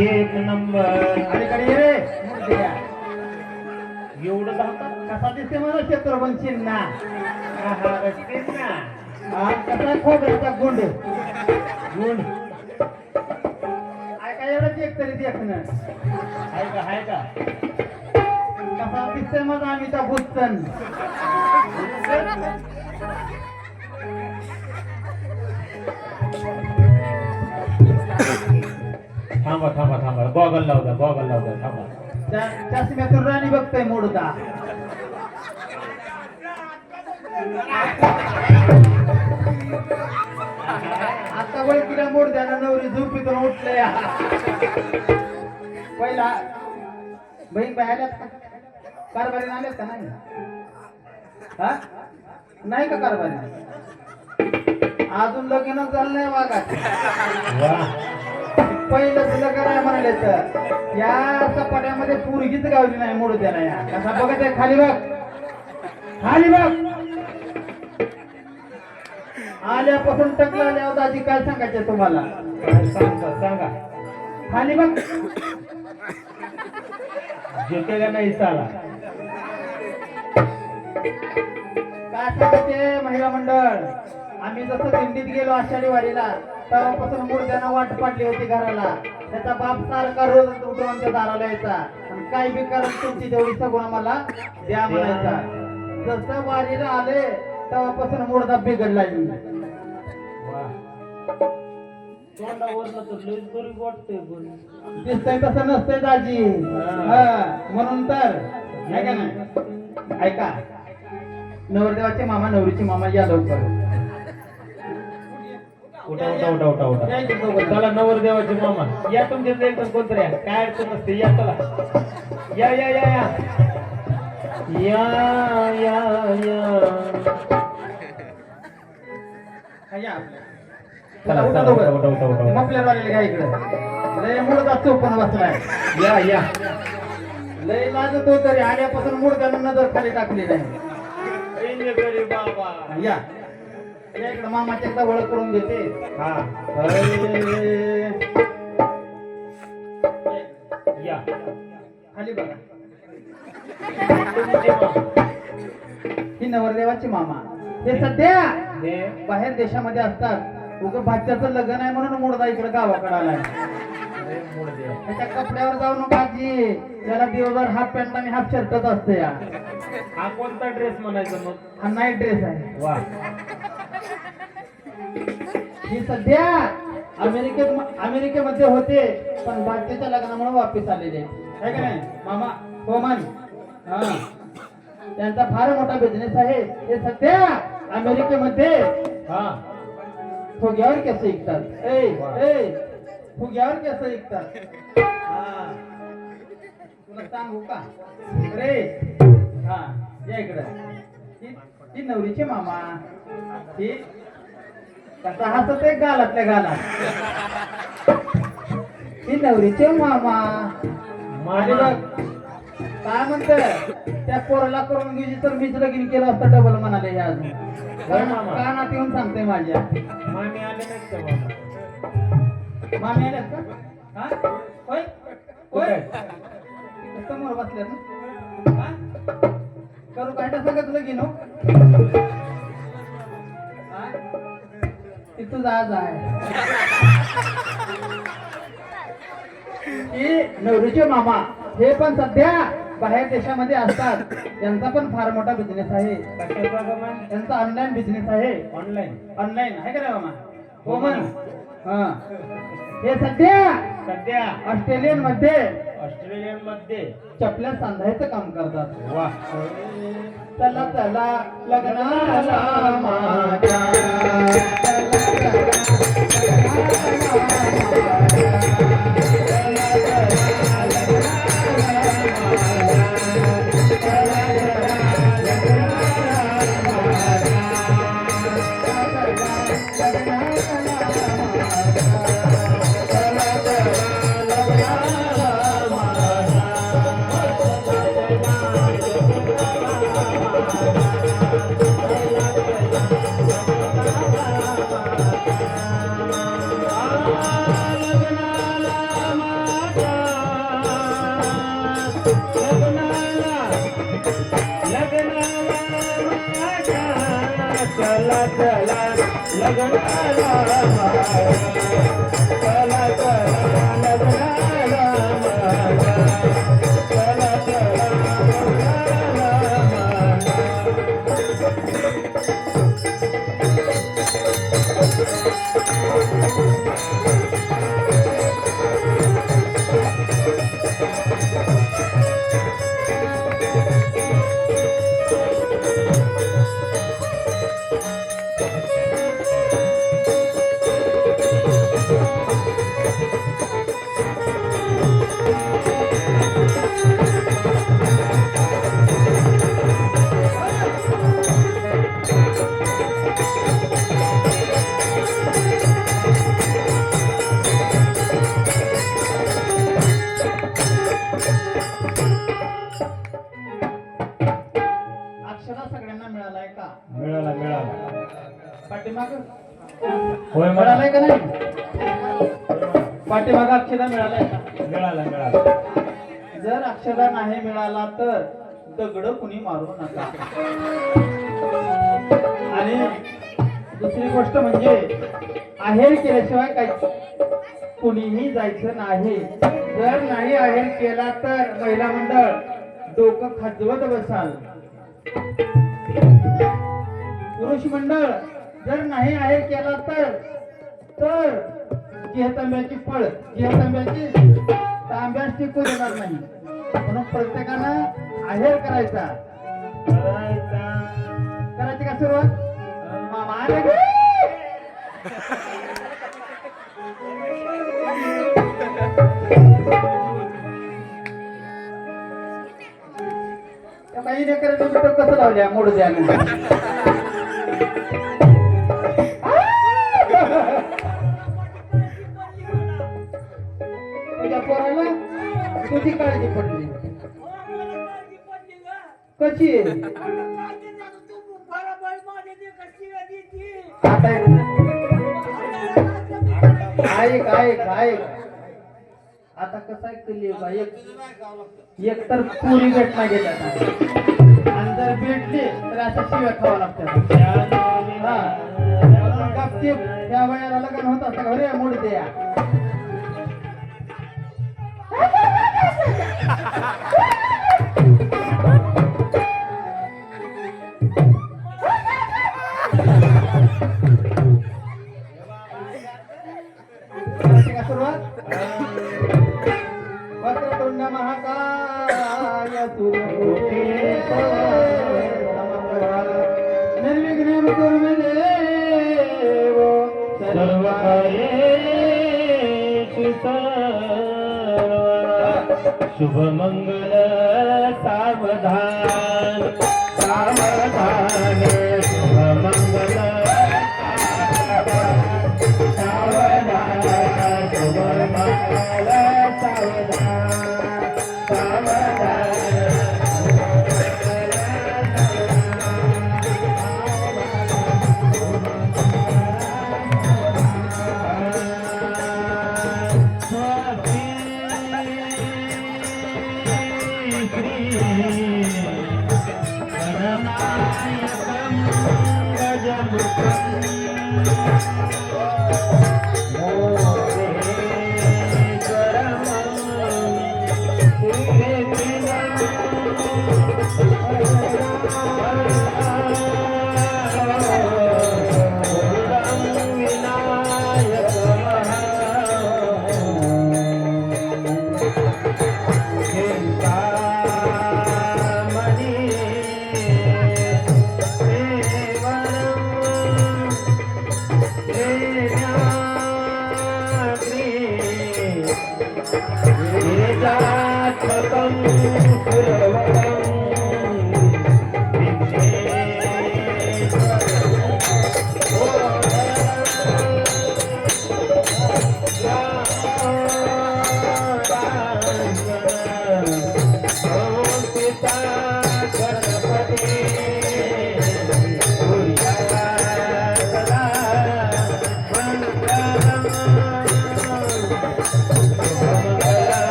एक नंबर. अलीकडे ये रे मूर्तिया. एवढं धावतात कसा दिसते मला शत्रुघ्न ना. रस्तेच ना. कसा खोबऱ्याचा गुंड गुंड काय काय एवढं चेक तरी देखणं आहे का कसा दिसते मग आम्ही त्या भूतन. थांबा थांबा थांबा. गॉगल लावू द्या थांबा. चष्म्यातून राणी बघतोय मोडता. आता वळकीला मोड द्या नवरी झोपीतून उठले. पहिला बहीण बाई आल्यात का कारभारी आल्यात का नाही. हा नाही का कारभारी अजून लगीन झालं नाही बघा. पहिलं लग्न आहे म्हणाले तर या सपाट्यामध्ये पोरगीच गावली नाही मोडू द्याला. या कसा बघत आहे खाली बघ खाली बघ. आल्यापासून टकला आल्यावर दाजी काय सांगायचं तुम्हाला. सांगा. खाली बघ झुकेगा नाही साला. काय सांगायचे महिला मंडळ. आम्ही जसं दिंडीत गेलो आषाढी वारीला तेव्हापासून मूर्त्यांना वाट पाडली होती घराला. त्याचा बाप सारखा रोज उठवून त्या दाराला यायचा. काही बी करत तुमची तेवढी सगुण मला द्या म्हणायचा. जसं वारीला आले तेव्हापासून मुर्दा बिघडला. दिसतंय तसं नसतंय दाजी. म्हणून तर नाही का नाही. ऐका नवरदेवाचे मामा नवरीचे मामा या लवकर. उठा. चला नवरदेवाचे मामा या. तुमच्या एकदम कोणतरी काय अडचण नसते. या चला. या या या या या या या. आपल्या वालेले काय इकडे लय मुर्दा चोपण बसलाय. या या. लय लाजत हो तरी आल्यापासून मुर्द्यानं नजर खाली टाकली नाही. बाबा या इकडे मामाच्या एकदा ओळख करून देते. हा या खाली बघा. ही नवरदेवाची मामा. हे सध्या बाहेर देशामध्ये असतात. उगं भाच्याचं लग्न आहे म्हणून मुर्दा इकडे गावाकडे आलाय. त्याच्या कपड्यावर जाऊ नका जी. त्याला दिवसभर हाफ पॅन्ट आणि हाफ शर्टच असते. या हा कोणता ड्रेस म्हणायचा मग. हा नाईट ड्रेस आहे. वा. ही सध्या अमेरिकेमध्ये होते पण भाच्याच्या लग्नामुळे वापिस आलेले आहे का नाही मामा. हो मान. हा त्यांचा फार मोठा बिझनेस आहे. ते सध्या अमेरिकेमध्ये हा फुग्यावर केस विकतात. फुग्यावर केस विकतात. हा. तुला सांगू का रे? हा या इकडं. ती नवरीचे मामा. ती कसा हसत आहे गालातल्या गालात. ती नवरीचे मामा. आणि बघ काय म्हणत त्या पोराला करून गेली तर मीच लगीन केलं असतं डबल म्हणाले. हे अजून कानात येऊन सांगते माझ्या. मामी आले नाहीत का मामा? मामी आल्यात का? हा होय होय समोर बसल्यात ना. हा? करू काय सगळं तुला घेणं ती तुझा आज आहे. की नवरीचे मामा हे पण सध्या बाहेर देशामध्ये असतात. त्यांचा पण फार मोठा बिझनेस आहे. कशाचा ग मग? त्यांचा ऑनलाईन बिझनेस आहे. ऑनलाईन ऑनलाईन आहे का रे मामा? हो म्हण. हा हे सध्या ऑस्ट्रेलियन मध्ये चपल्या सांधायचं काम करतात. वा चला चला लग्नाला माझ्या. चला चला लग्नाला चला चला लग्नाला चला चला अक्षरा सगळ्यांना मिळालाय का? मिळाला मिळाला पाठीमाग होय मिळालाय का नाही? पाठीमाग अक्षरा मिळालाय का? मिळाला मिळाला. जर अक्षरा नाही मिळाला तर दगड कुणी मारू नका. आणि दुसरी गोष्ट म्हणजे आहेर केल्याशिवाय काही कुणीही जायचं नाही. जर नाही आहेर केला तर महिला मंडळ डोकं खाजवत बसाल. पुरुष मंडळ जर नाही आहेर केला तर जेहतांब्याची फळ जेहतांब्याची तांब्यास टिकू देणार नाही. म्हणून प्रत्येकानं आहेर करायचा. करायची का सुरुवात? मामा आले ग. काही नाही करायचं कसं लावल्या मोड द्या. तुझ्या पोराला तुझी काळजी पडली कशी ऐक ऐक ऐक आता कसं ऐकली बा. एक तर पुरी भेटना गेल्या आणि जर भेटली तर अशा शिव्या खावा लागतात. त्या वयाला लग्न होत असतं का रे मोड द्या. सुरुवात वक्रतुंड महाकाय सूर्यकोटी सावधान शुभमंगल सावधान शुभमंगल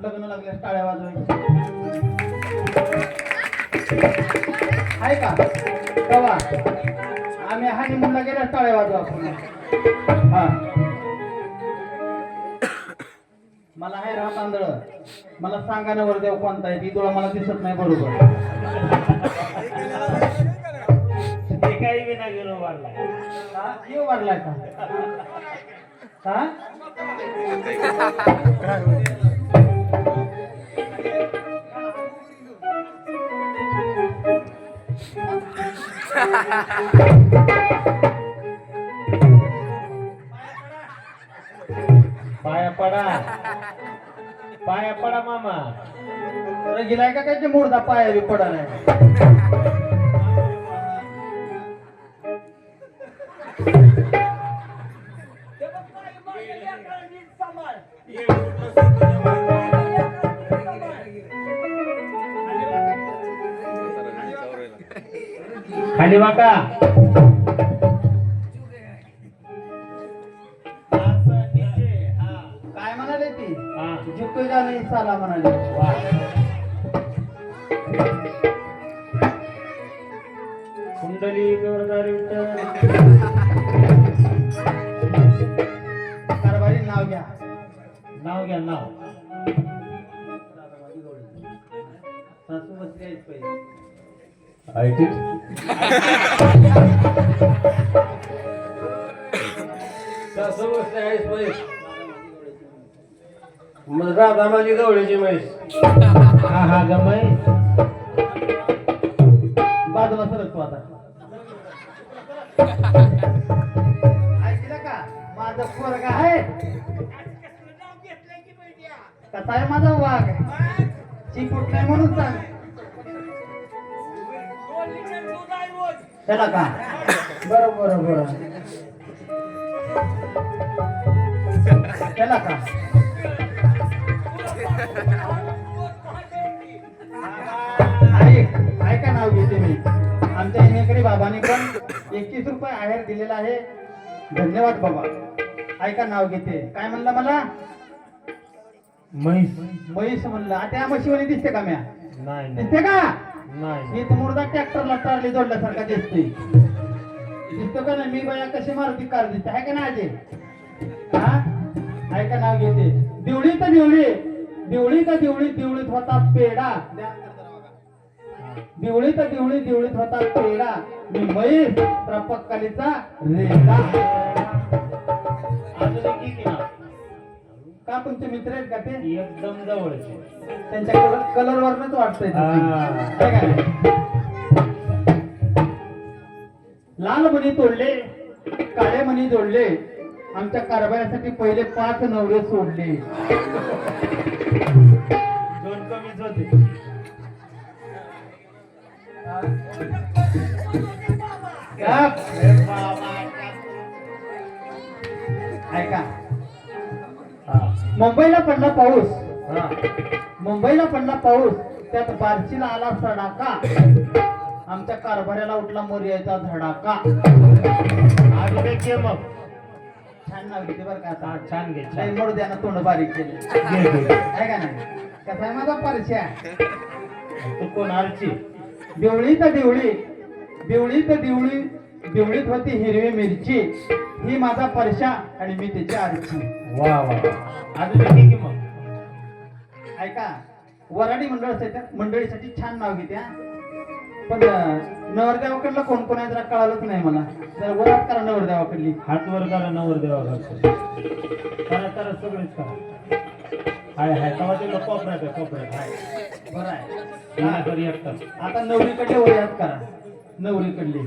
लग्न लागल्यास टाळ्या वाजवायची आहे का तेव्हा आम्ही हनीमूनला गेल्यास टाळ्या वाजवा आपण हा मला आहे राम तांदळ मला सांगा ना देव कोणता आहे ती तुला मला दिसत नाही बरोबर ते काही विना गेलो वाढलाय हा जीव वाढलाय का हा पाया पडा मामा गेलाय का काय ते मुर्दा पाया बी पडा नाही खाली वाका काय म्हणाले ती हा जितोय का नाही साला म्हणाले कुंडली गवळदारी विठ्ठल कारभारी नाव घ्या नाव घ्या नाव सासू बसली आहेत पहिले ऐकत राधा माझी गवळीची म्हैस हा हा गमय बाजूला सरकतो आता ऐकलं का माझं पोरगा आहे कसा आहे माझा वाघ चिपूट नाही म्हणून सांग त्याला का बरं बरं बरं त्याला का ऐका नाव घेते मी आमच्या इनेकडे बाबांनी पण 21 रुपये आहेर दिलेला आहे धन्यवाद बाबा ऐका नाव घेते काय म्हणलं मला म्हैस म्हैस म्हणलं त्या म्हशीवानी दिसते का म्या नाही दिसते का नाही ही तर मुर्दा ट्रॅक्टरला टारली जोडल्यासारखा दिसते दिसतो का नाही मी बाया कशी मारुती कार दिसते आहे का ना आजी हा ऐका नाव घेते दिवळी तर दिवळी दिवळी तर दिवळी दिवळीत होता पेढा दिवळी तर दिवळी दिवळीत होता पेढा मी म्हैस तर पक्कालीचा रेडा अजून एक की नाव का तुमचे मित्र आहेत का ते एकदम जवळचे त्यांच्या कलर वरनच वाटतंय हा. लाल मणी तोडले काळे मणी जोडले आमच्या कारभारासाठी पहिले 5 नवरे सोडले 2 कमीच होते गप. ऐका मुंबईला पडला पाऊस मुंबईला पडला पाऊस त्यात बार्शीला आला सडाका आमच्या कारभाऱ्याला उठला मोर्याचा धडाका अजून एक घे मग छान नाव घेते बरं का आता छान घे लय मोरद्यानं तोंड बारीक केले घे आहे का नाही कसा आहे माझा परश्या तू कोण आरची दिवळी तर दिवळी दिवळी तर दिवळी दिवळीत होती हिरवी मिरची ही माझा परशा आणि मी त्याची आरची वा वा अजून एक घे की मग ऐका वराडी मंडळीसाठी छान नाव घेते हा. पण नवरदेवाकडलं कोण कोण आहे जरा कळालंच नाही मला जरा वरात करा नवरदेवाकडली हात वर करा नवर देवा करा करा सगळेच करा हाय हाय तेव्हा ते कोपऱ्यात हाय बरं आहे हा, करी एकटाच. आता नवरीकडले वरात करा नवरीकडली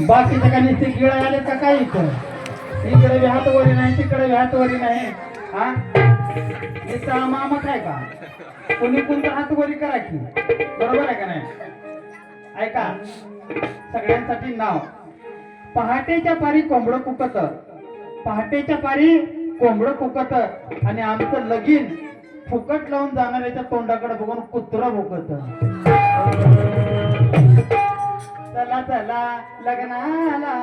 बाकीच्या का नुसते गिळ आले का काय इथं इकडे हात वरी नाही तिकडे हात वरी नाही हा नुसता मामा काय का कोणी कोणतं हात वरी करा की बरोबर आहे का नाही ऐका सगळ्यांसाठी नाव पहाटेच्या पारी कोंबडं कुकत पहाटेच्या पारी कोंबडं कुकत आणि आमचं लगीन फुकट लावून जाणाऱ्याच्या तोंडाकडे बघून कुत्र भुकत चला चला लग्नाला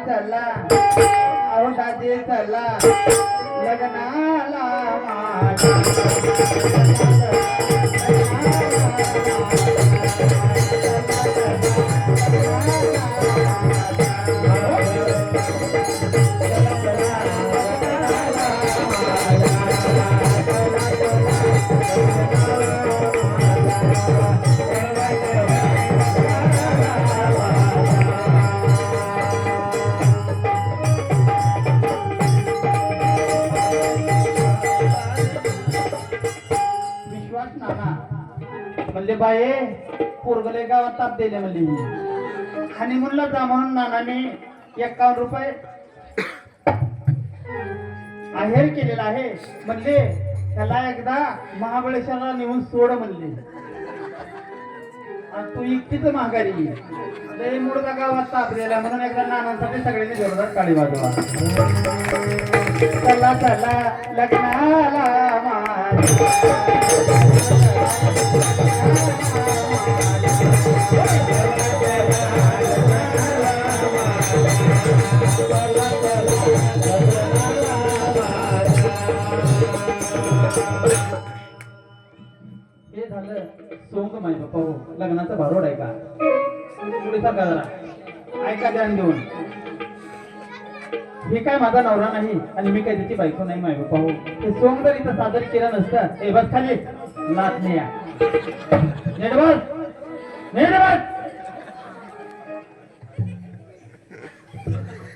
चला अहो दादी चला लग्नाला म्हणले बाये पोरगले गावात ताप दिले म्हणले हनीमूनला जा म्हणून नानाने 51 रुपये आहेर केलेला आहे म्हणले त्याला एकदा महाबळेश्वरला नेऊन सोड म्हणले आणि तू एकटीच माघारी लय मुळगा गावात ताप दिला म्हणून एकदा नानांसाठी सगळ्यांनी जोरदार काळी वाजवा चला चला लग्नाला हे झालं सोंग माय बापा हो लग्नाचा भारोड आहे का पुढे सरका जरा ऐका ध्यान देऊन हे काय माझा नवरा नाही आणि मी काय त्याची बायको नाही माय बापा हो. ते सोंग जर इथं सादर केलं नसतं हे बस खाली लाट नाही या नीट बस नीट बस.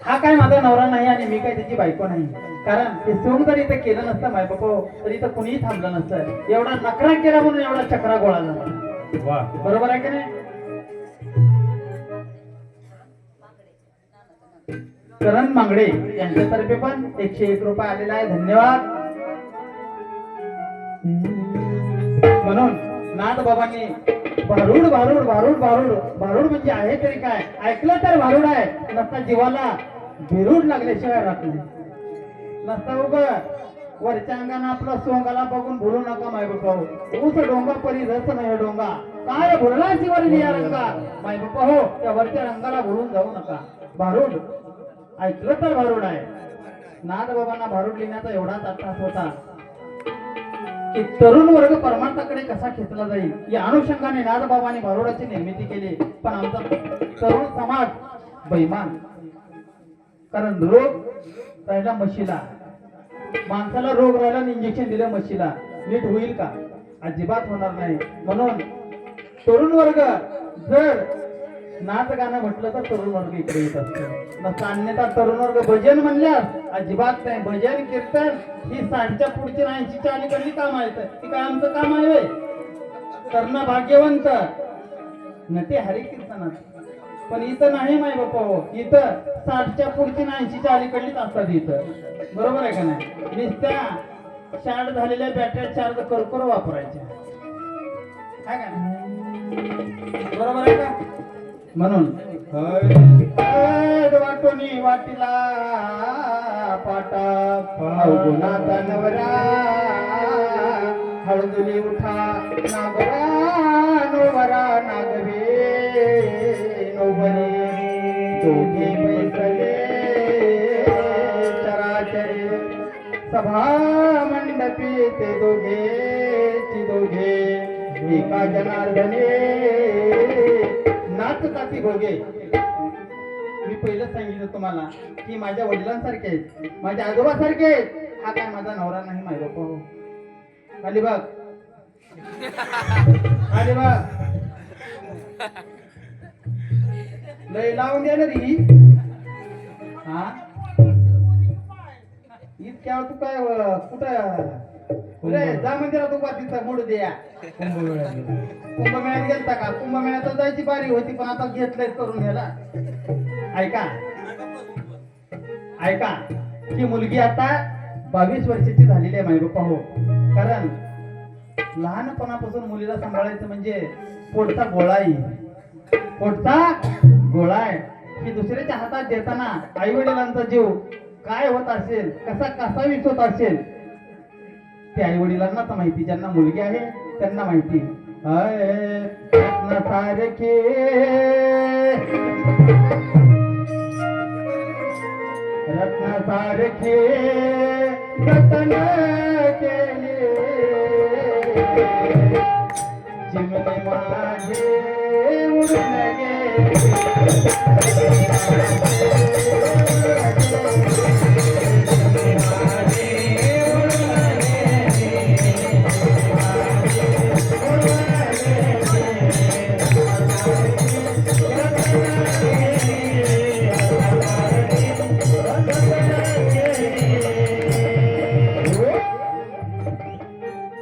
हा काय माझा नवरा नाही आणि मी काय त्याची बायको नाही. कारण ते सोंग जर इथं केलं नसतं माय बापा हो, तर इथं कुणीही थांबलं नसतं. एवढा नकरा केला म्हणून एवढा चक्रा गोळा झाला. वा बरोबर आहे की नाही. करण मांगडे यांच्यातर्फे पण 101 रुपये आलेला आहे. धन्यवाद. म्हणून नाथ बाबांनी भारूड भारूड भारूड भारूड भारूड म्हणजे आहे तरी काय, ऐकलं तर भारूड आहे, नसता जीवाला भिरूड लागल्याशिवाय राहत नाही. नसता उग वरच्या अंगानं आपलं सोंगाला बघून भुलू नका माय बापा हो. ऊस डोंगा परी रस नाही डोंगा काय भुलला शिवारी या रंगा माय बापा हो. त्या वरच्या रंगाला भुलून जाऊ नका. भारूड ऐकलं तर भारूड आहे. नाथ बाबांना भारूड लिहिण्याचा एवढाच अट्टास होता की तरुण वर्ग परमार्थाकडे कसा खेचला जाईल या अनुषंगाने नाथ बाबांनी भारूडाची निर्मिती केली. पण आमचा तरुण समाज बैमान. कारण रोग राहिला म्हशीला, माणसाला रोग राहिला आणि इंजेक्शन दिलं म्हशीला, नीट होईल का? अजिबात होणार नाही. म्हणून तरुण वर्ग जर नाच गाणं म्हटलं तर तरुण वर्ग इकडे येत असतो. नसता अन्यथा तरुण वर्ग भजन म्हणल्यास अजिबात नाही. भजन कीर्तन ही 60च्या पुढची 80च्या अलीकडली काम आहेत. ती काय आमचं काम आहे व्हय? करणं भाग्यवंत नटे हरी कीर्तनात. पण इथं नाही माय बापा हो. इथं 60च्या पुढची 80च्या अलीकडलीच असतात इथं. बरोबर आहे का नाही. नुसत्या चार्ज झालेल्या बॅटऱ्या चार्ज करू वापरायच्या काय का बरोबर आहे का. म्हणून वाटोनी वाटीला पाटा अवगुणाचा नवरा हळदुली उठा नागरा नोवरा नागवे नोवरी दोघे बैसले चराचरे सभा मंडपी ते दोघे एका जनार्दने नाचताती भोगे. मी पहिलं सांगितलं तुम्हाला की माझ्या वडिलांसारखे आहेत, माझ्या आजोबासारखे आहेत. हा काय माझा नवरा नाही माय बापा हो. खाली बघ खाली बघ लय लावून द्या ना री. हा इतक्या तू काय कुठं जा मंदिरात उभा तिथं मोडू द्या. कुंभमेळ्यात गेलता का? कुंभमेळ्यात जायची बारी होती पण आता घेतलंय करून घ्यायला. ऐका ऐका ही मुलगी आता 22 वर्षाची झालेली आहे माय बापा हो. कारण लहानपणापासून मुलीला सांभाळायचं म्हणजे पोटचा गोळाई पोटचा गोळा आहे की दुसऱ्याच्या हातात देताना आई वडिलांचा जीव काय होत असेल, कसा कसावीस होत असेल ते आई वडिलांनाच माहिती. ज्यांना मुलगी आहे त्यांना माहिती. सारखे रत्नासारखे रतन केले चिमणे माझे उडून गेले.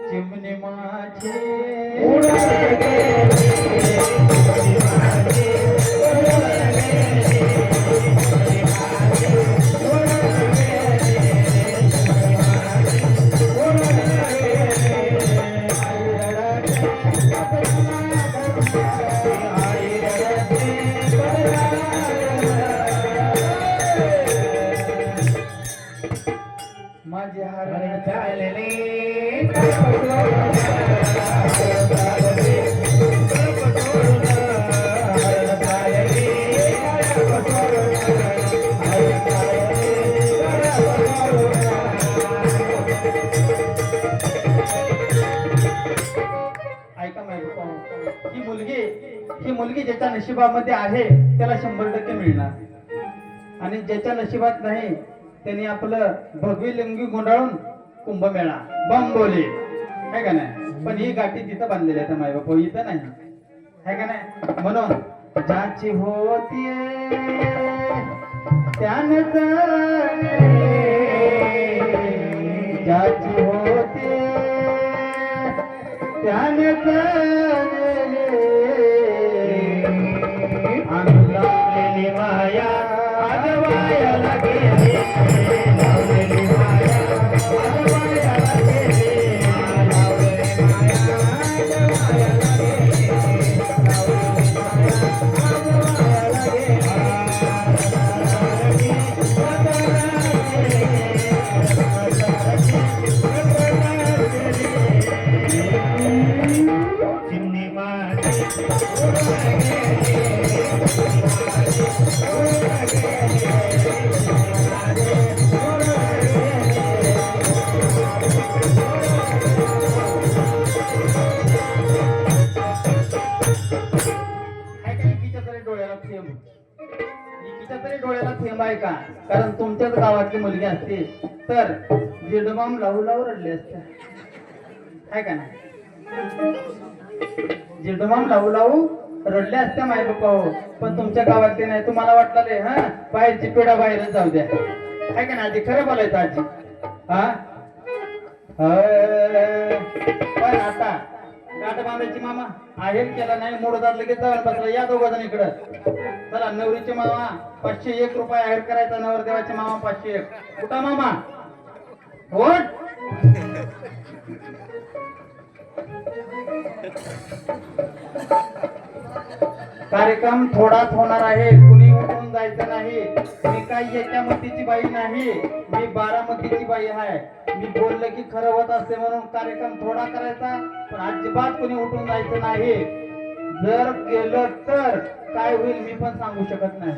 चिमणे माझे माझे हरण चालले ऐका माहिती ही मुलगी ज्याच्या नशिबामध्ये आहे त्याला 100% मिळणार आणि ज्याच्या नशिबात नाही त्यांनी आपलं भगवी लिंगी गुंडाळून कुंभमेळा बंबोली आहे का नाही, पण ही गाठी तिथं बांधलेली आहे माय बाप, इथं नाही आहे का नाही. म्हणून ज्याची होती त्याने ज्याची होती त्याने लावलेली माया आजवायला गेली, लावलेली माया आजवायला गेली, लावलेली माया आजवायला गेली, चिमणी माती डोळ्याला थेंब, एकीच्या तरी डोळ्याला थेंब आहे का? कारण तुमच्याच गावातली मुलगी असते तर जिडमाम लावू लावू रडले असते आहे का नाही. जिडमाम लावू लावू रडले असत्या माय बापा हो, पण तुमच्या गावातली नाही. तुम्हाला वाटलं रे हा बाहेरची पिढा बाहेरच जाऊ द्या आहे का नाही. आजी खरं बोलायचं आजी हा. पण आता गाठ बांधायची मामा आहेर केला नाही, मोडदार लगेच जाऊन बसला. या दोघ जण इकडं चला. नवरीचे मामा 501 रुपये आहेर करायचा, नवरदेवाचे मामा 501. कुठं मामा ओट. कार्यक्रम थोडाच होणार आहे, कुणी उठून जायचं नाही. मी काही एका मतीची बाई नाही, मी 12 मतीची बाई आहे. मी बोललं की खरं होत असते म्हणून कार्यक्रम थोडा करायचा, पण अजिबात कुणी उठून जायचं नाही. जर केलं तर काय होईल मी पण सांगू शकत नाही.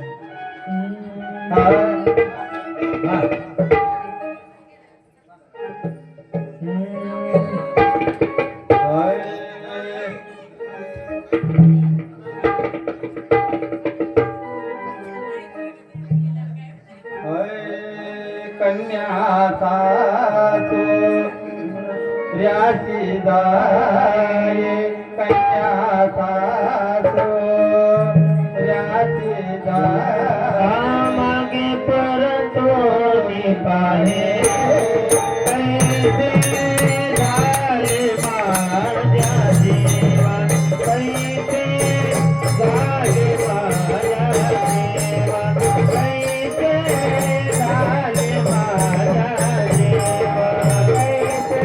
कन्याचा सूर्याची दाये, कन्याचा सूर्याची दाये, मागे परतो पाहे कैसे झाले माझ्या जीवा, कैसे झाले माझ्या जीवा, कैसे झाले माझ्या जीवा, कैसे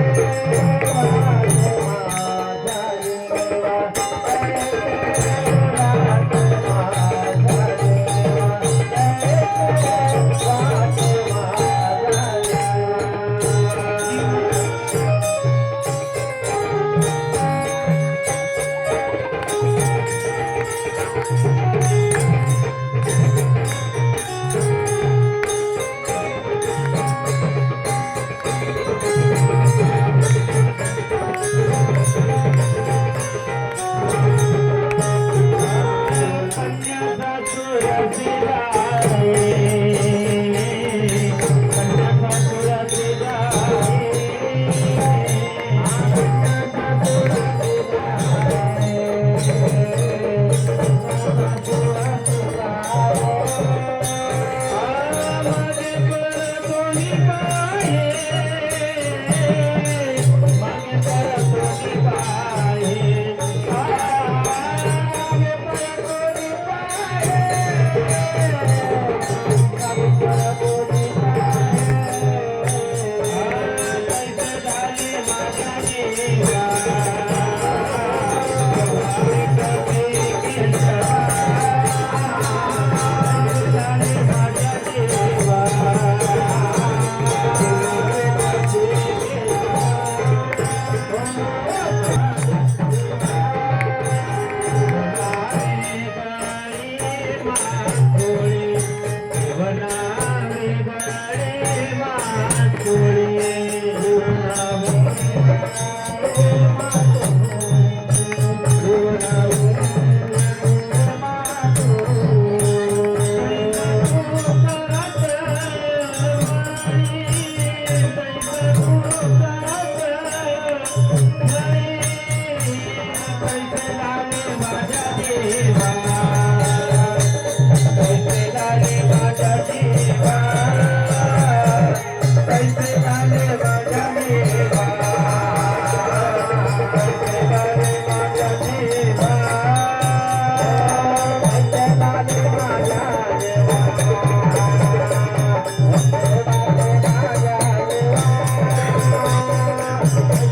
झाले माझ्या जीवा. रे